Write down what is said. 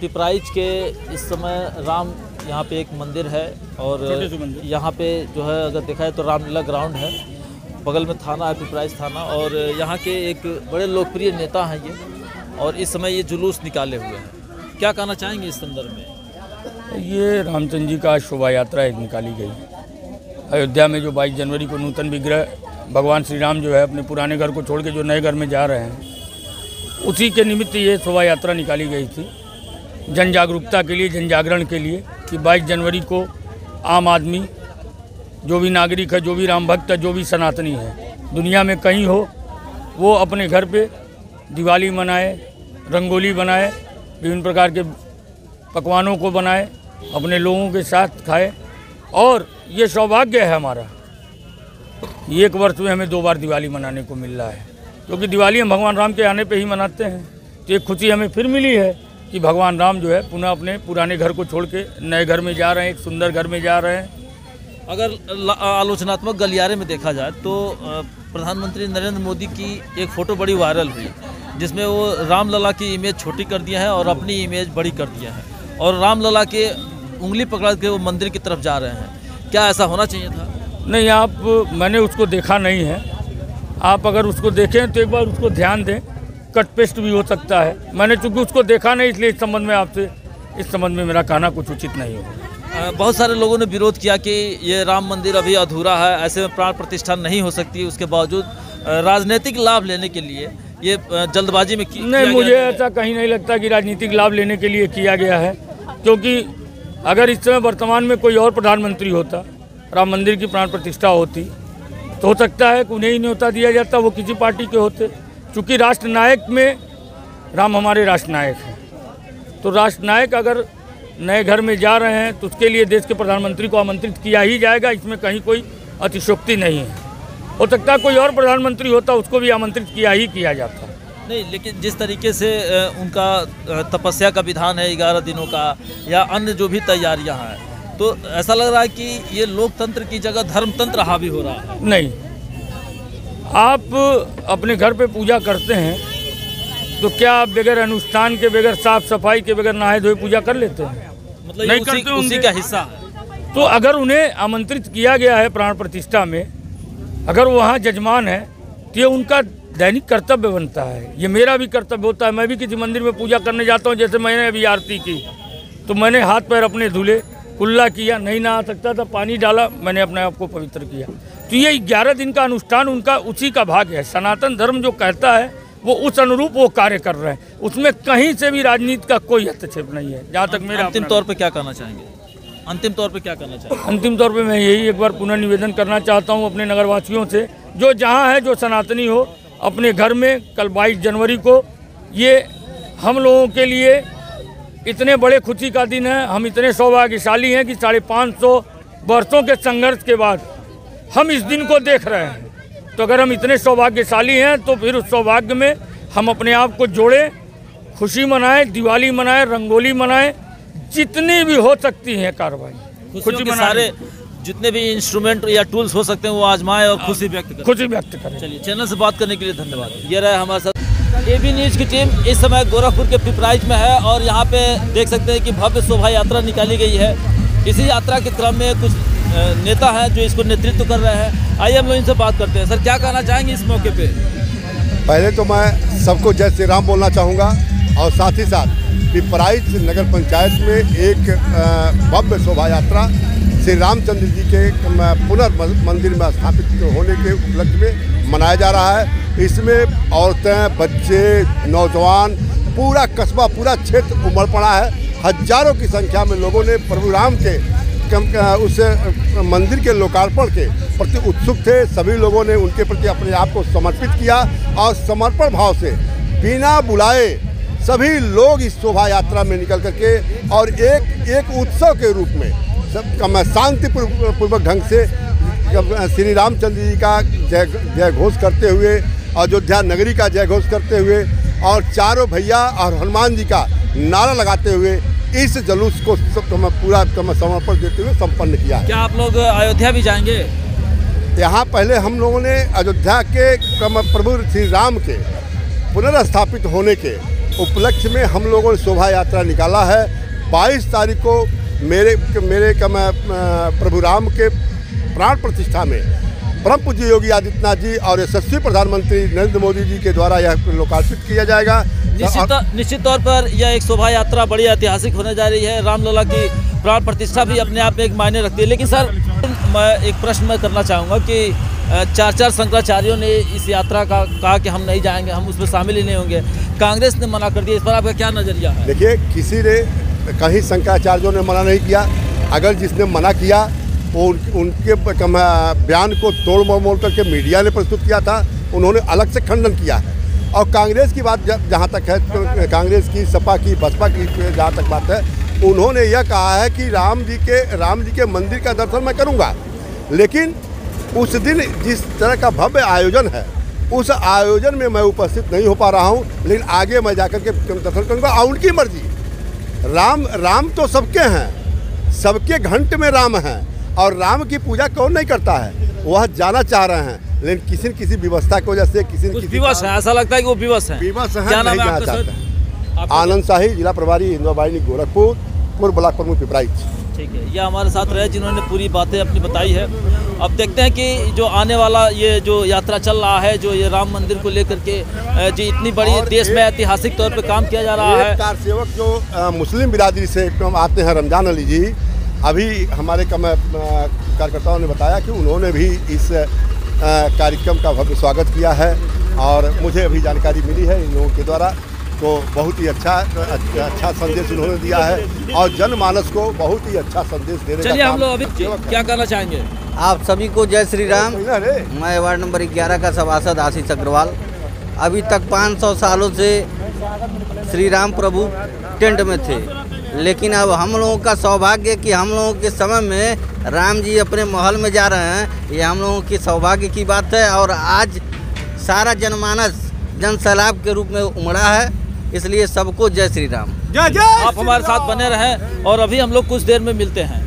पिपराइच के इस समय राम यहाँ पे एक मंदिर है और यहाँ पे जो है अगर देखा है तो रामलीला ग्राउंड है, बगल में थाना है पिपराइच थाना, और यहाँ के एक बड़े लोकप्रिय नेता हैं ये, और इस समय ये जुलूस निकाले हुए हैं। क्या कहना चाहेंगे इस संदर्भ में? ये रामचंद्र जी का शोभा यात्रा एक निकाली गई अयोध्या में, जो 22 जनवरी को नूतन विग्रह भगवान श्री राम जो है अपने पुराने घर को छोड़ के जो नए घर में जा रहे हैं, उसी के निमित्त ये शोभा यात्रा निकाली गई थी, जन जागरूकता के लिए, जन जागरण के लिए, कि 22 जनवरी को आम आदमी, जो भी नागरिक है, जो भी राम भक्त है, जो भी सनातनी है, दुनिया में कहीं हो, वो अपने घर पे दिवाली मनाए, रंगोली बनाए, विभिन्न प्रकार के पकवानों को बनाए, अपने लोगों के साथ खाए। और ये सौभाग्य है हमारा, एक वर्ष में हमें 2 बार दिवाली मनाने को मिल रहा है, क्योंकि दिवाली हम भगवान राम के आने पे ही मनाते हैं। तो एक खुशी हमें फिर मिली है कि भगवान राम जो है पुनः अपने पुराने घर को छोड़ के नए घर में जा रहे हैं, एक सुंदर घर में जा रहे हैं। अगर आलोचनात्मक गलियारे में देखा जाए तो प्रधानमंत्री नरेंद्र मोदी की एक फ़ोटो बड़ी वायरल हुई, जिसमें वो रामलला की इमेज छोटी कर दिया है और अपनी इमेज बड़ी कर दिया है, और रामलला के उंगली पकड़ के वो मंदिर की तरफ जा रहे हैं। क्या ऐसा होना चाहिए था? नहीं, मैंने उसको देखा नहीं है। आप अगर उसको देखें तो एक बार उसको ध्यान दें, कट पेस्ट भी हो सकता है। मैंने चूँकि उसको देखा नहीं, इसलिए इस संबंध में मेरा कहना कुछ उचित नहीं होगा। बहुत सारे लोगों ने विरोध किया कि ये राम मंदिर अभी अधूरा है, ऐसे में प्राण प्रतिष्ठा नहीं हो सकती, उसके बावजूद राजनीतिक लाभ लेने के लिए ये जल्दबाजी में नहीं, मुझे ऐसा कहीं नहीं लगता कि राजनीतिक लाभ लेने के लिए किया गया है, क्योंकि अगर इस समय वर्तमान में कोई और प्रधानमंत्री होता, राम मंदिर की प्राण प्रतिष्ठा होती, तो हो सकता है कि उन्हें ही न्योता दिया जाता, वो किसी पार्टी के होते। चूँकि राष्ट्रनायक में राम हमारे राष्ट्रनायक हैं, तो राष्ट्रनायक अगर नए घर में जा रहे हैं तो उसके लिए देश के प्रधानमंत्री को आमंत्रित किया ही जाएगा, इसमें कहीं कोई अतिशयोक्ति नहीं है। हो सकता है कोई और प्रधानमंत्री होता, उसको भी आमंत्रित किया जाता नहीं, लेकिन जिस तरीके से उनका तपस्या का विधान है 11 दिनों का, या अन्य जो भी तैयारियां हैं, तो ऐसा लग रहा है कि ये लोकतंत्र की जगह धर्मतंत्र हावी हो रहा है। नहीं, आप अपने घर पे पूजा करते हैं तो क्या आप बगैर अनुष्ठान के, बगैर साफ सफाई के, बगैर नहाए धोए पूजा कर लेते हैं? मतलब नहीं करते, उसी का हिस्सा है। तो अगर उन्हें आमंत्रित किया गया है प्राण प्रतिष्ठा में, अगर वो वहाँ जजमान है, तो ये उनका दैनिक कर्तव्य बनता है। ये मेरा भी कर्तव्य होता है। मैं भी किसी मंदिर में पूजा करने जाता हूँ, जैसे मैंने अभी आरती की तो मैंने हाथ पैर अपने धुले, कुल्ला किया, नहीं नहा सकता था, पानी डाला, मैंने अपने आप को पवित्र किया। तो ये 11 दिन का अनुष्ठान उनका उसी का भाग है। सनातन धर्म जो कहता है वो उस अनुरूप वो कार्य कर रहे हैं, उसमें कहीं से भी राजनीति का कोई हस्तक्षेप नहीं है। जहाँ तक मेरा अंतिम तौर पे क्या कहना चाहेंगे? अंतिम तौर पे क्या कहना चाहेंगे? अंतिम तौर पे मैं यही एक बार पुनः निवेदन करना चाहता हूँ अपने नगरवासियों से, जो जहाँ है, जो सनातनी हो, अपने घर में कल 22 जनवरी को, ये हम लोगों के लिए इतने बड़े खुशी का दिन है। हम इतने सौभाग्यशाली हैं कि 550 वर्षों के संघर्ष के बाद हम इस दिन को देख रहे हैं। तो अगर हम इतने सौभाग्यशाली हैं तो फिर उस सौभाग्य में हम अपने आप को जोड़ें, खुशी मनाएं, दिवाली मनाएं, रंगोली मनाएं, जितनी भी हो सकती हैं कार्रवाई, खुशी मनाएं, सारे जितने भी इंस्ट्रूमेंट या टूल्स हो सकते हैं वो आजमाएं और खुशी व्यक्त करें। चलिए, चैनल से बात करने के लिए धन्यवाद। ये रहा हमारे साथ एबी न्यूज़ की टीम इस समय गोरखपुर के पिपराइच में है, और यहाँ पे देख सकते हैं कि भव्य शोभा यात्रा निकाली गई है। इसी यात्रा के क्रम में कुछ नेता हैं जो इसको नेतृत्व कर रहे हैं। आइए हम लोग इनसे बात करते हैं। सर, क्या कहना चाहेंगे इस मौके पे? पहले तो मैं सबको जय श्री राम बोलना चाहूँगा, और साथ ही साथ पिपराइच नगर पंचायत में एक भव्य शोभा यात्रा श्री रामचंद्र जी के पुनर्मंदिर में स्थापित होने के उपलक्ष्य में मनाया जा रहा है। इसमें औरतें, बच्चे, नौजवान, पूरा कस्बा, पूरा क्षेत्र उमड़ पड़ा है। हजारों की संख्या में लोगों ने प्रभु राम के उस मंदिर के लोकार्पण के प्रति उत्सुक थे। सभी लोगों ने उनके प्रति अपने आप को समर्पित किया, और समर्पण भाव से बिना बुलाए सभी लोग इस शोभा यात्रा में निकल करके और एक उत्सव के रूप में सब शांतिपूर्वक ढंग से श्री रामचंद्र जी का जय घोष करते हुए, अयोध्या नगरी का जय घोष करते हुए और चारों भैया और हनुमान जी का नारा लगाते हुए इस जुलूस को पूरा समर्पण देते हुए संपन्न किया है। क्या आप लोग अयोध्या भी जाएंगे? यहाँ पहले हम लोगों ने अयोध्या के प्रभु श्री राम के पुनर्स्थापित होने के उपलक्ष्य में हम लोगों ने शोभा यात्रा निकाला है। 22 तारीख को मेरे प्रभु राम के प्राण प्रतिष्ठा में परम पूज्य योगी आदित्यनाथ जी और यशस्वी प्रधानमंत्री नरेंद्र मोदी जी के द्वारा यह लोकार्पित किया जाएगा। निश्चित तौर पर यह एक शोभा यात्रा बड़ी ऐतिहासिक होने जा रही है। रामलला की प्राण प्रतिष्ठा भी अपने आप में एक मायने रखती है। लेकिन सर, मैं एक प्रश्न मैं करना चाहूँगा कि 4 शंकराचार्यों ने इस यात्रा का कहा कि हम नहीं जाएंगे, हम उसमें शामिल ही नहीं होंगे। कांग्रेस ने मना कर दिया, इस पर आपका क्या नजरिया है? देखिए, किसी ने कहीं शंकराचार्यों ने मना नहीं किया। अगर जिसने मना किया वो उनके बयान को तोड़ मोड़ करके मीडिया ने प्रस्तुत किया था, उन्होंने अलग से खंडन किया है। और कांग्रेस की बात जहाँ तक है, तो कांग्रेस की, सपा की, बसपा की जहाँ तक बात है, उन्होंने यह कहा है कि राम जी के मंदिर का दर्शन मैं करूँगा, लेकिन उस दिन जिस तरह का भव्य आयोजन है उस आयोजन में मैं उपस्थित नहीं हो पा रहा हूँ, लेकिन आगे मैं जाकर के दर्शन करूँगा। और उनकी मर्जी। राम तो सबके हैं, सबके घंट में राम हैं, और राम की पूजा कौन नहीं करता है। वह जाना चाह रहे हैं, लेकिन किसी न किसी व्यवस्था की वजह से किसी विवश है। ऐसा लगता है कि वो विवश है। क्या नाम है आपका सर? आनंद शाही, जिला प्रभारी हिंदू वाहिनी गोरखपुर, पूर्व ब्लॉक प्रमुख पिपराइच। ठीक है, ये हमारे साथ रहे जिन्होंने पूरी बातें अपनी बताई है। अब देखते हैं कि जो आने वाला ये जो यात्रा चल रहा है, जो ये राम मंदिर को लेकर के जी इतनी बड़ी देश में ऐतिहासिक तौर पे काम किया जा रहा है। कार सेवक जो मुस्लिम बिरादरी से आते हैं, रमजान अली जी, अभी हमारे कार्यकर्ताओं ने बताया कि उन्होंने भी इस कार्यक्रम का भव्य स्वागत किया है, और मुझे अभी जानकारी मिली है इन लोगों के द्वारा, तो बहुत ही अच्छा संदेश उन्होंने दिया है और जनमानस को बहुत ही अच्छा संदेश देने का। चलिए, हम लोग अभी क्या कहना चाहेंगे? आप सभी को जय श्री राम। मैं वार्ड नंबर 11 का सभासद आशीष अग्रवाल। अभी तक 500 सालों से श्री राम प्रभु टेंट में थे, लेकिन अब हम लोगों का सौभाग्य कि हम लोगों के समय में राम जी अपने महल में जा रहे हैं, ये हम लोगों की सौभाग्य की बात है। और आज सारा जनमानस जन सैलाब के रूप में उमड़ा है, इसलिए सबको जय श्री राम। जय जय। आप हमारे साथ बने रहें और अभी हम लोग कुछ देर में मिलते हैं।